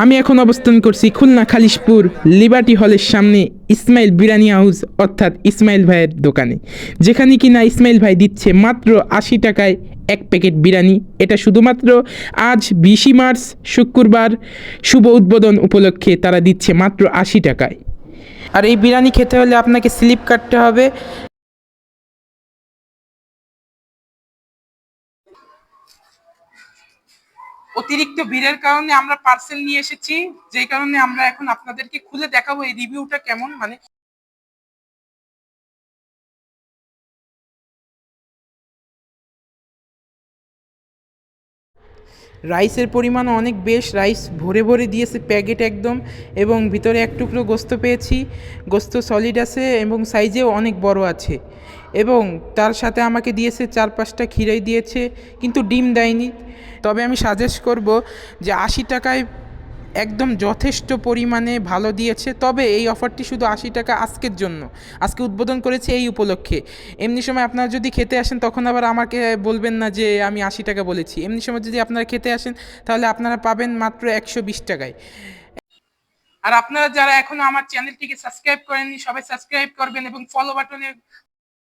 আমি এখন অবস্থান করছি খুলনা খালিশপুর লিবার্টি হলের সামনে ইসমাইল বিরিয়ানি হাউস অর্থাৎ ইসমাইল ভাইয়ের দোকানে, যেখানে কিনা ইসমাইল ভাই দিচ্ছে মাত্র 80 টাকায় এক প্যাকেট বিরিয়ানি। এটা শুধুমাত্র আজ 20 মার্চ শুক্রবার শুভ উদ্বোধন উপলক্ষে তারা দিচ্ছে মাত্র 80 টাকায়। আর এই বিরিয়ানি খেতে হলে আপনাকে স্লিপ কাটতে হবে। অতিরিক্ত ভিড়ের কারণে আমরা পার্সেল নিয়ে এসেছি, যেই কারণে আমরা এখন আপনাদেরকে খুলে দেখাবো এই রিভিউটা কেমন। মানে রাইসের পরিমাণও অনেক বেশ, রাইস ভরে ভরে দিয়েছে প্যাকেট একদম, এবং ভিতরে এক টুকরো গোস্ত পেয়েছি। গোস্ত সলিড আছে এবং সাইজেও অনেক বড় আছে, এবং তার সাথে আমাকে দিয়েছে 4-5টা খিরাই দিয়েছে, কিন্তু ডিম দেয়নি। তবে আমি সাজেস্ট করব যে 80 টাকায় একদম যথেষ্ট পরিমাণে ভালো দিয়েছে। তবে এই অফারটি শুধু 80 টাকা আজকের জন্য, আজকে উদ্বোধন করেছে এই উপলক্ষে। এমনি সময় আপনারা যদি খেতে আসেন তখন আবার আমাকে বলবেন না যে আমি 80 টাকা বলেছি। এমনি সময় যদি আপনারা খেতে আসেন তাহলে আপনারা পাবেন মাত্র 120 টাকায়। আর আপনারা যারা এখনো আমার চ্যানেলটিকে সাবস্ক্রাইব করেননি, সবাই সাবস্ক্রাইব করবেন এবং ফলো বাটনে